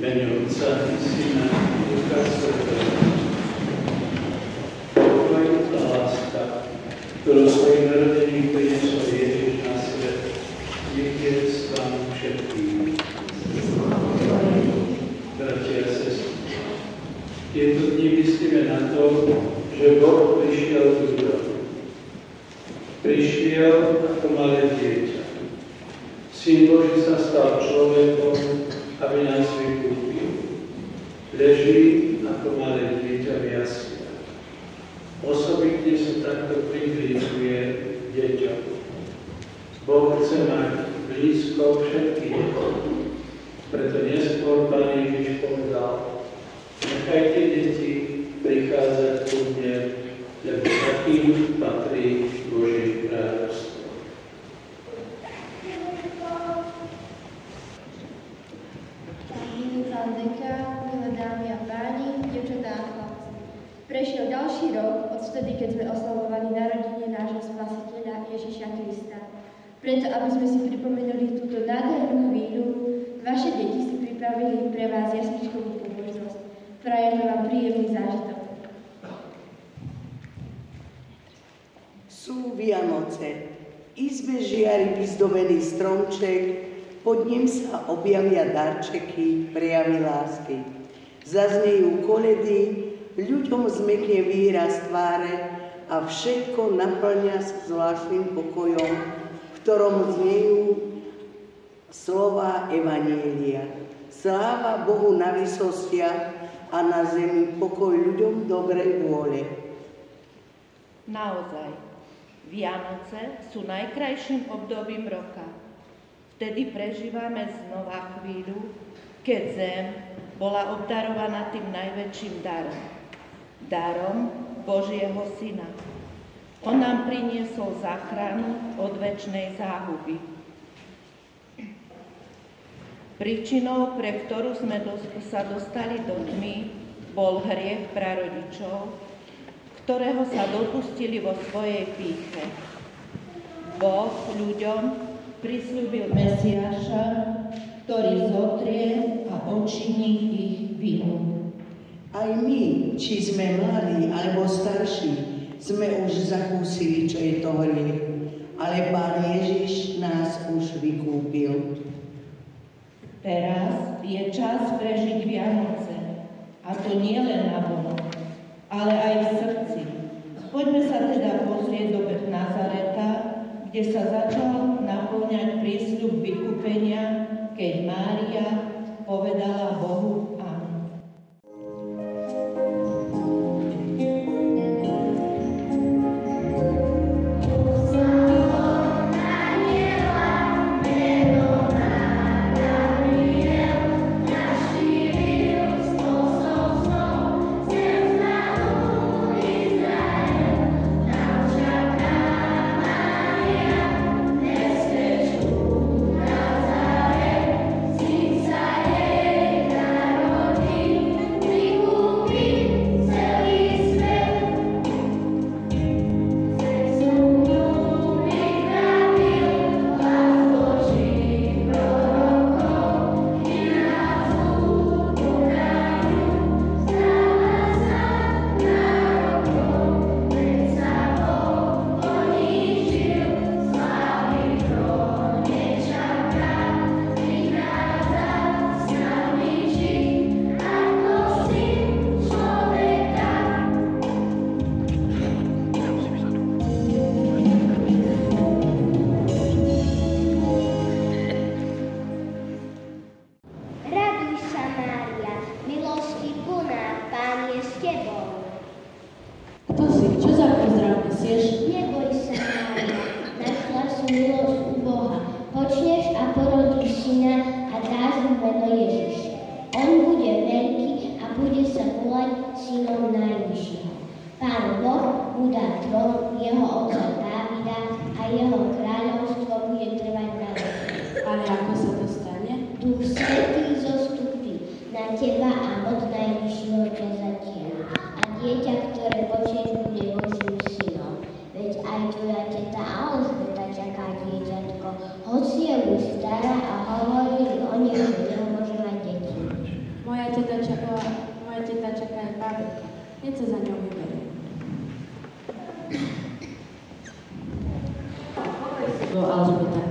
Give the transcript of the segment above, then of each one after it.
mene Otca i Syna i Ducha Svätého. Pokoj a láska, ktorú svojim narodením priniesol Ježiš na svet, nech je s vami všetkým. Bratia a sestry, tieto dni myslíme na to, že Boh prišiel k ľuďom. Prišiel ako malé dieťa. Syn Boží sa stal človekom, aby nás vykúpil. Leží ako malé dieťa v jasliach. Osobitne sa takto priblížuje deťom. Boh chce mať blízko všetkých detí. Preto neskôr Pán Ježiš povedal: nechajte deti prichádzať ku mne, lebo takým patrí Božie kráľovstvo. Pán dekán, milé dámy a páni, dievčatá a chlapci. Prešiel ďalší rok od vtedy, keď sme oslavovali narodenie nášho Spasiteľa Ježiša Krista. Preto, aby sme si pripomenuli túto nádhernú chvíľu, vaše deti si pripravili pre vás jasličkovú pobožnosť. Prajeme vám príjemný zážitok. Sú Vianoce. V izbe žiari vyzdobený stromček, pod ním sa objavia darčeky, prejavy lásky. Zaznejú koledy, ľuďom zmekne výraz tváre a všetko naplňa sa zvláštnym pokojom, v ktorom znejú slova Evanielia. Sláva Bohu na vysostiach a na zemi pokoj ľuďom dobrej vôle. Naozaj, Vianoce sú najkrajším obdobím roka. Vtedy prežívame znova chvíľu, keď zem bola obdarovaná tým najväčším darom. Darom Božieho Syna. On nám priniesol záchranu od večnej záhuby. Príčinou, pre ktorú sme sa dostali do tmy, bol hriech prarodičov, ktorého sa dopustili vo svojej pýche. Boh ľuďom prisľúbil Mesiáša, ktorý zotrie a odčiní ich vinu. Aj my, či sme mladí alebo starší, sme už zakúsili, čo je to hriech, ale Pán Ježiš nás už vykúpil. Teraz je čas prežiť Vianoce, a to nie len na vonok, ale aj v srdci. Poďme sa teda pozrieť do Nazareta, kde sa začal naplňať prísľub vykúpenia, keď Mária povedala Bohu áno. Duch Svätý zostupí na teba a moc Najvyššieho ťa zatiaľ. Hneď sa za ňou vyberie. Alžbeta.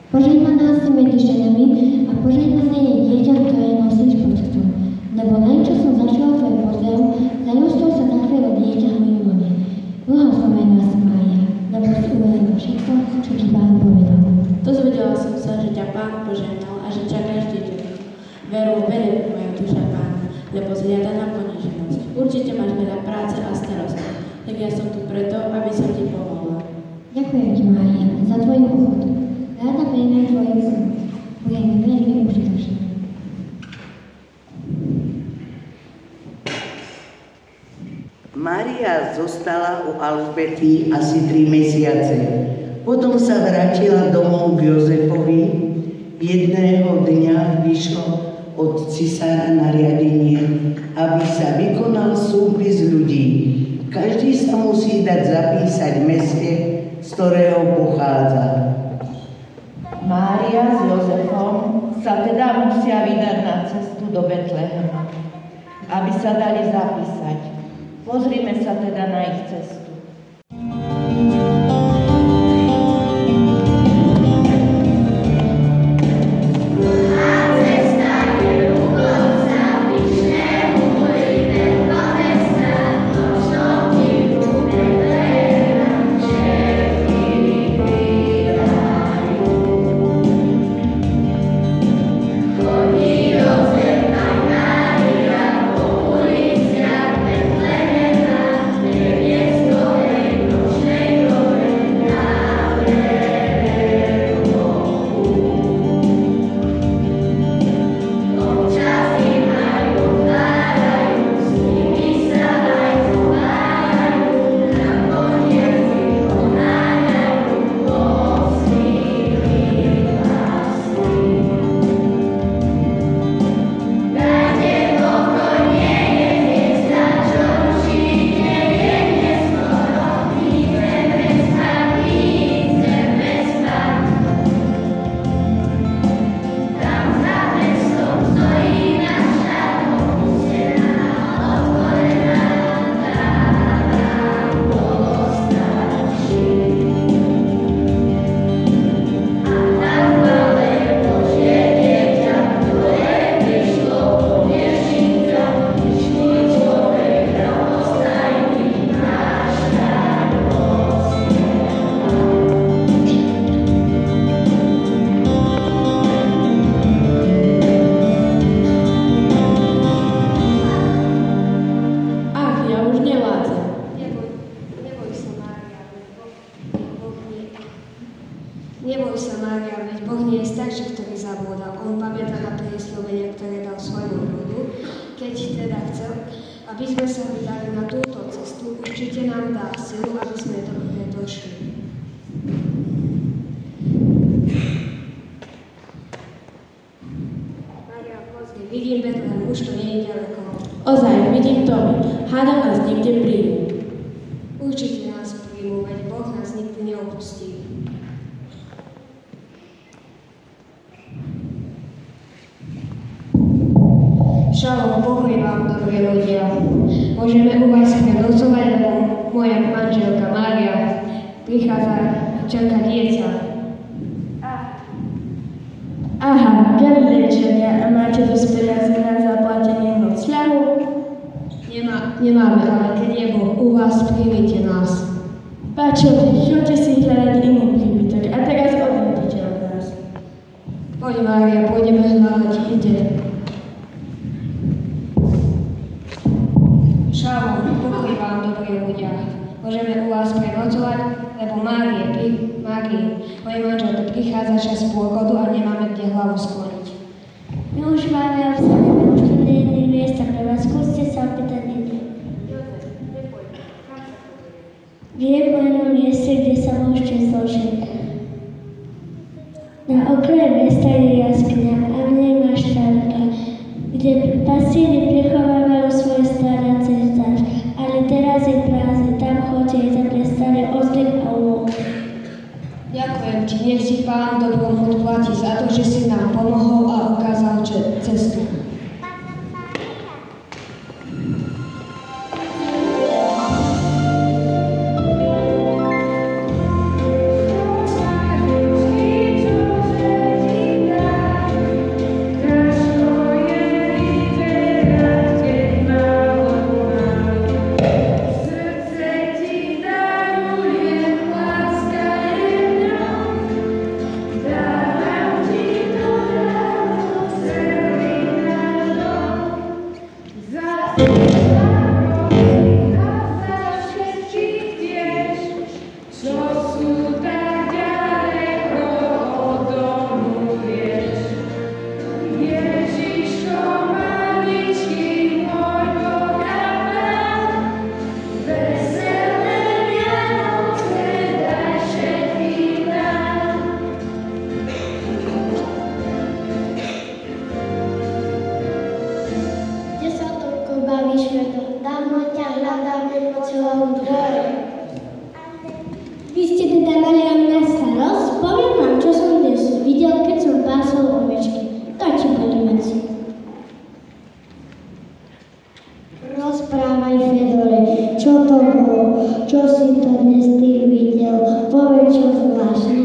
Požehnaná si medzi ženami a požehnané je dieťa, ktoré nosíš pod srdcom. Lebo len čo som začala tvoj pozdrav, zajústou sa nakrylo dieťa v mojom lone. Blahoslavená si Mária, lebo si uverila všetko, čo ti Pán povedal. Dozvedela som sa, že ťa Pán požehnal a že čakáš dieťa. Veru berie moja duša Pána, lebo zliada na poníženosť. Určite máš veľa práce a starosti, tak ja som tu preto, aby som ti pomohla. Ďakujem ti, Mária, za tvoju ochotu. Rada príjmem tvoju pomoc. Bude mi veľmi užitočná. Mária zostala u Alžbety asi 3 mesiace. Potom sa vrátila domov k Jozefovi. Jedného dňa vyšlo od cisára nariadenie, aby sa vykonal súpis ľudí. Každý sa musí dať zapísať v meste, z ktorého pochádza. Mária s Jozefom sa teda musia vydať na cestu do Betlehema, aby sa dali zapísať. Pozrime sa teda na ich cestu. Neboj sa, Mária, veď Boh nie je starší, ktorý zabúda. On pamätá na príslovenie, ktoré dal svojmu ľudu. Keď teda chcel, aby sme sa vydali na túto cestu, určite nám dá silu, aby sme dobre došli. Mária, pozri, vidím Betlehem, už to nie je ďaleko. Ozaj, vidím to. Hádam nás niekde príjmu. Určite nás príjmu, veď Boh nás nikdy neopustí. Šalom, pokoj vám, dobrí ľudia. Môžeme u vás prenocovať, lebo moja manželka Mária prichádza čaká dieťa. Aha, Galilejčania, a máte dosť peniazy na zaplatenie nocľahu? Nemáme, ale keď je Boh u vás, príjmite nás. Páčovi, choďte si hľadať inú príbytok a teraz odídete od nás. Poď, Mária, pôjdeme hľadať inde. Šalom, pokoj vám, dobrí ľudia. Môžeme u vás prenocovať, lebo Márie, mojej manželke prichádza čas pôrodu a nemáme kde hlavu skloniť. My už máme obsadené, už tu nie je miesta pre vás, skúste sa opýtať inde. Viem o jednom mieste, kde sa môžete zložiť. Na okraji mesta je jaskyňa a v nej má štálka, kde pastieri prechovávajú svoje staracie zdáž, ale teraz je prázdne, tam chodte, je tam pre staré ozdech a úloh. Ďakujem ti, nech si Pán dobrom odplatí za to, že si nám pomohol a ukázal cestu. po celom dvore. Vy ste teda mali o mňa starosť? Poviem vám, čo som dnes videl, keď som pásol ovečky. To ti boli veci. Rozprávaj, Fedore, čo to bolo? Čo si to dnes ty videl? Povedz, čo zvláštne.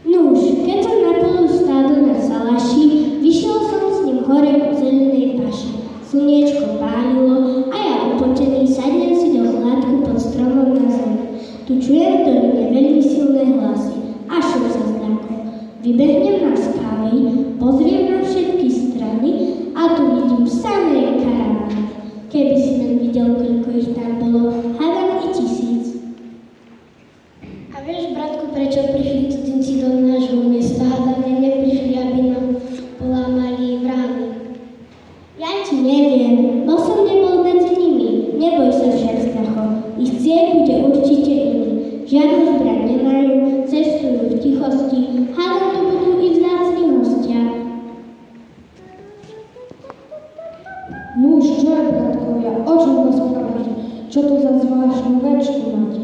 Nuž, keď som napolul stádo na salaši, vyšiel som s ním hore po zelenej paši. Slniečko pálilo a ja upotený sadnem si do chládku pod stromom na zemi. Tu čujem v doline veľmi silné hlasy. Až som sa zľakol. Vybehnem na skaly, pozriem na všetky strany a tu vidím samé karavány. Keby si len videl, koľko ich tam bolo, hádam i 1000. A vieš, bratku, prečo prišli cudzinci do nášho mesta? Hádam, neprišli, aby nám polámali brány. Ja ti neviem, bol som nebol medzi nimi. Neboj sa však, Stacho, ich cieľ bude určite iný. Žiadnu zbraň nemajú, cestujú v tichosti, hádam to budú ich vzácni hostia. Nuž, čo je, bratkovia? O čom rozprávate? Čo to za zvláštnu večku máte?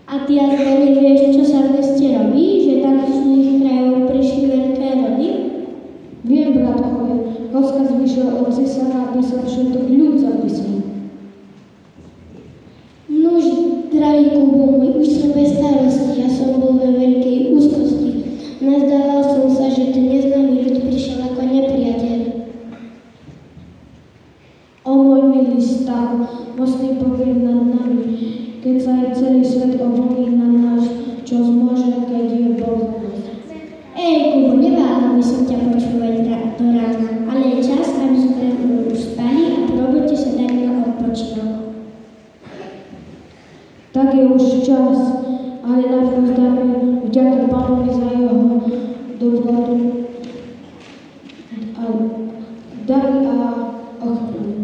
A ty azda nevieš, čo sa v meste robí? Že tam z ich krajov prišli veľké rody? Viem, bratkovia, rozkaz vyšiel od cisára, aby sa všetok ľud zapisil. Nuž, drahý Kubo môj, už som bez starosti, ja som bol ve veľkej úzkosti. Nazdával som sa, že ten neznámy ľud prišiel ako nepriateľ. O môj milý stav, mocný poviem nad nami, keď sa aj celý svet obloní na nás, čo zmôže, keď je Boh za nás. Ej, Kubo, neváhal by som ťa počúvať do rána, ale je čas, aby sme už spali a probujte sa dať na odpočinok. Tak je už čas, ale najprv dáme vďaky Pánovi za jeho dobrotu a dary a ochranu.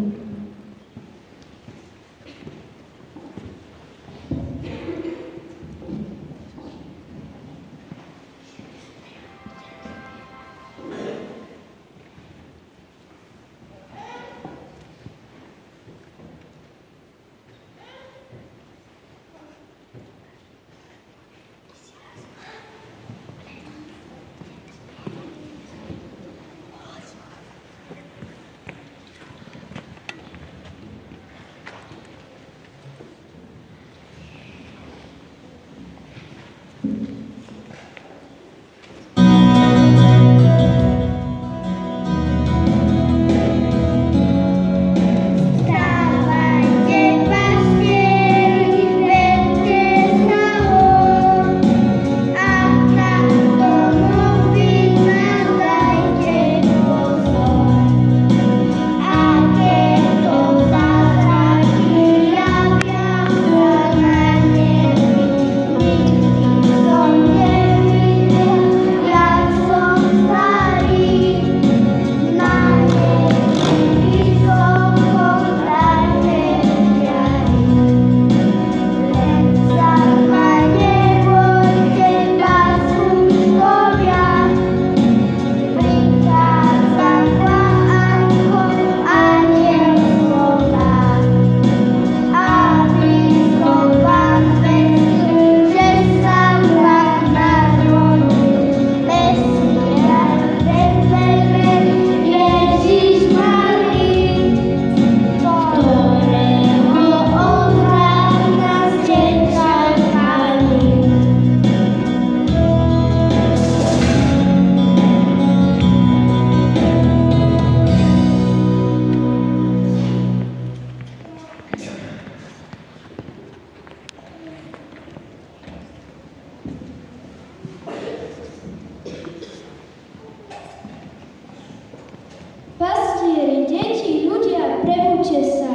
Pastieri, deti, ľudia, prebudte sa.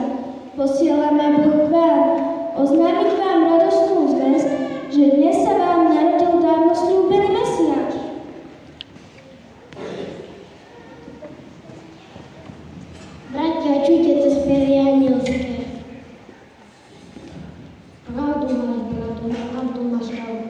Posielame Boh k vám, oznámiť vám radostnú zvesť, že dnes sa vám narodil dávno sľúbený Mesiáš. Bratia, čujte to spevy anielské. Pravdu máš, bratu, pravdu máš pravdu.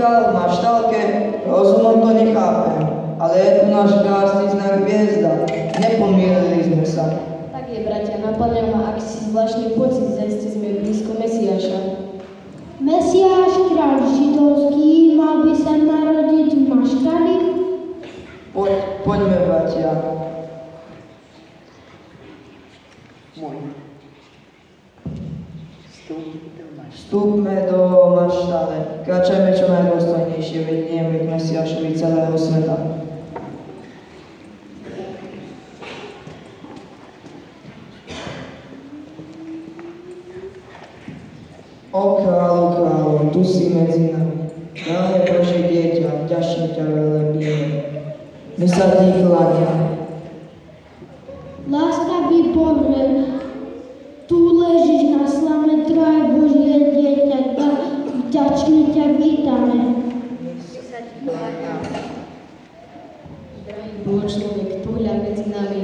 Pokiaľ máš štalke, rozumom to nechápem, ale je tu náš krásny znak hviezda. Nepomýlili sme sa. Tak je, bratia, napadne ma akýsi zvláštny pocit, že sme blízko Mesiáša. Mesiáš, kráľ židovský, mal by sa narodiť v Maštali? Poďme, bratia. Vstúpme do Maštale. Kráčajme čo najdôstojnejšie, veď nie je k Mesiášovi celého sveta. O kráľu, tu si medzi nami. Drahé Božie dieťa, vďačne ťa velebíme. My sa ti kláňame. Láskavý Bože, tu ležíš na slame, drahé Božie dieťa, vďačne ťa vítame. Drahý Bohočlovek, pohľad medzi nami,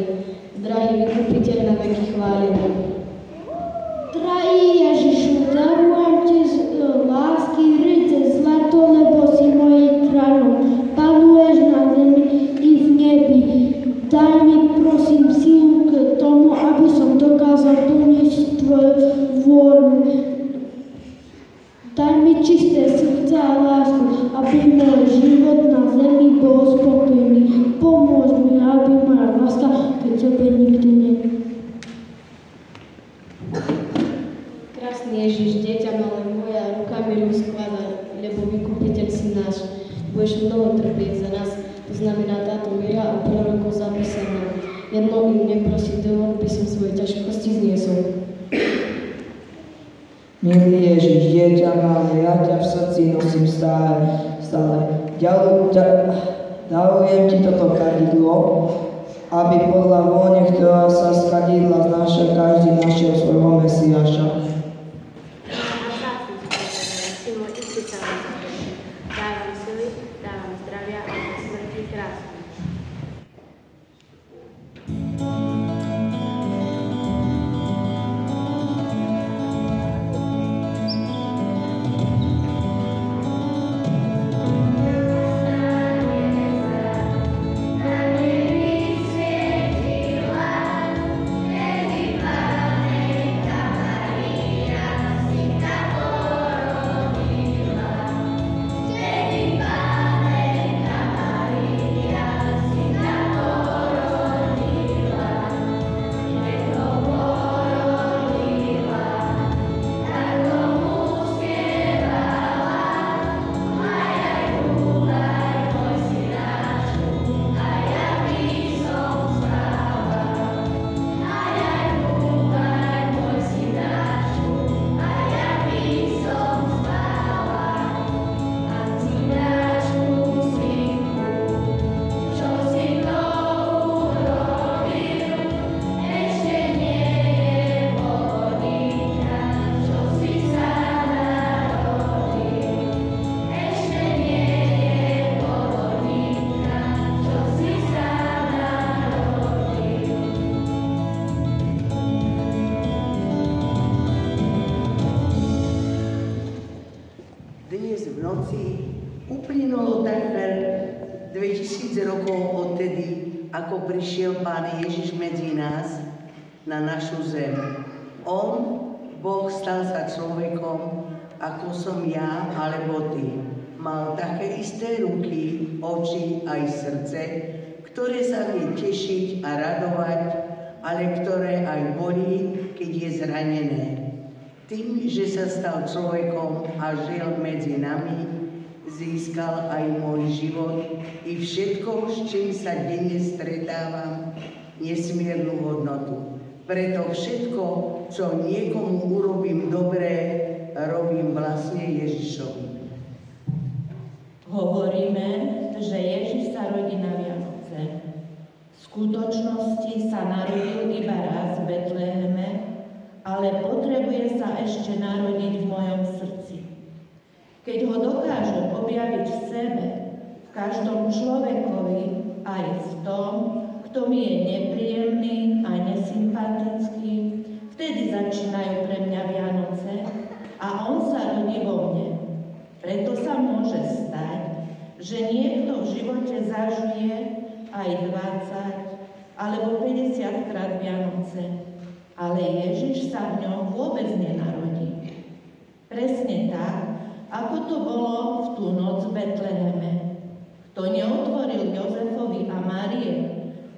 drahý vykupiteľ na veky chválený. Drahý Ježišu, darujem ti z lásky ryce zlato, lebo si mojím kráľom. Panuješ na zemi i v nebi. Daj mi prosím sílu k tomu, aby som dokázal plniť tvoju vôľu. Daj mi čisté srdce a lásku, aby môj život na zemi bol spokojný. Pomôž mi, aby moja láska k tebe nikdy nebyla. Ježiš, dieťa malé moja, rukami rúk skladá, lebo vykupiteľ si náš. Budeš mnoho trpieť za nás, to znamená táto miera a prorokov zapísaná. Jedno im neprosiť dovol, by som svoje ťažkosti zniesol. Milý Ježiš, dieťa malé, ja ťa v srdci nosím stále. Darujem ti toto kadidlo, aby podľa vône, ktorá sa z kadidla znáša, každý našiel svojho Mesiáša. Dávam sily, dávam zdravia a za smrti krásy. Uplynulo takmer 2000 rokov odtedy, ako prišiel Pán Ježiš medzi nás na našu zem. On, Boh, stal sa človekom, ako som ja alebo ty. Mal také isté ruky, oči aj srdce, ktoré sa vie tešiť a radovať, ale ktoré aj bolí, keď je zranené. Tým, že sa stal človekom a žil medzi nami, získal aj môj život i všetko, s čím sa denne stretávam, nesmiernu hodnotu. Preto všetko, čo niekomu urobím dobré, robím vlastne Ježišovi. Hovoríme, že Ježiš sa rodí na Vianoce. V skutočnosti sa narodil iba raz v Betleheme, ale potrebuje sa ešte narodiť v mojom srdci. Keď ho dokážem objaviť v sebe, v každom človekovi, aj v tom, kto mi je nepríjemný a nesympatický, vtedy začínajú pre mňa Vianoce a on sa rodí vo mne. Preto sa môže stať, že niekto v živote zažije aj 20 alebo 50 krát Vianoce, ale Ježiš sa v ňom vôbec nenarodí. Presne tak, ako to bolo v tú noc v Betleheme. Kto neotvoril Jozefovi a Márie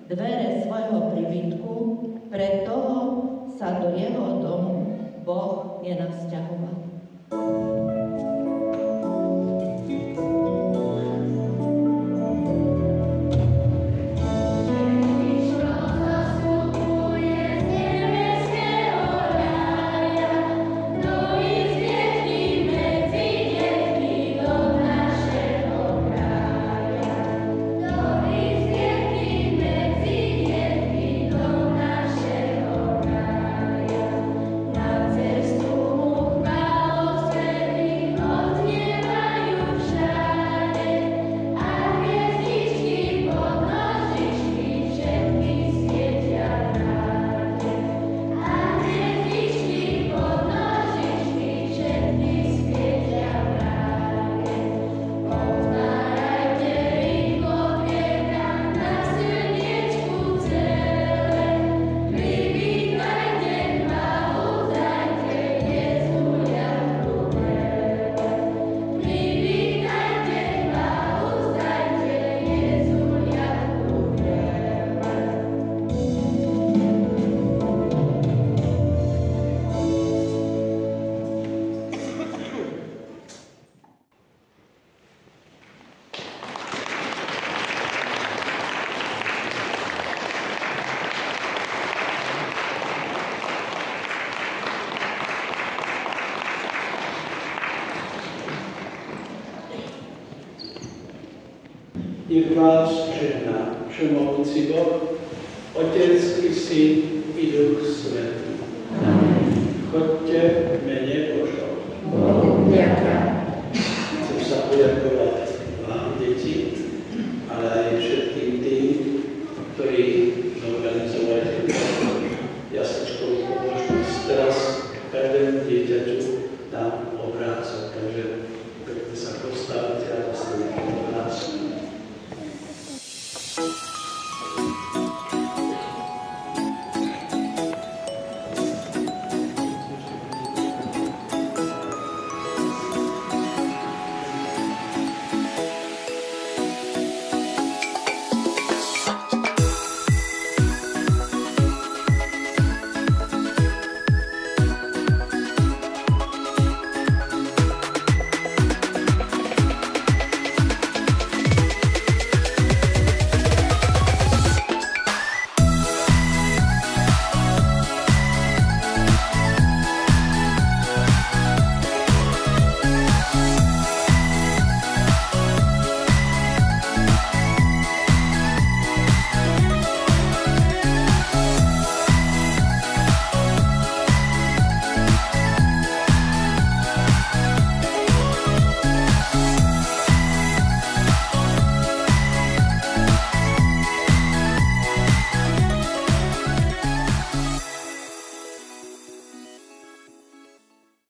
dvere svojho príbytku, pre toho sa do jeho domu Boh nenasťahoval. Nech vás žehná všemohúci Boh, Otec i Syn i Duch Svätý. Choďte v mene Božom. Chcem sa poďakovať vám, deti, ale aj všetkým tým, ktorí zorganizovali jasličkovú pomožnosť. Teraz každému dieťaťu dám obrácok, takže pekne sa postavíte a dostanete obrázok.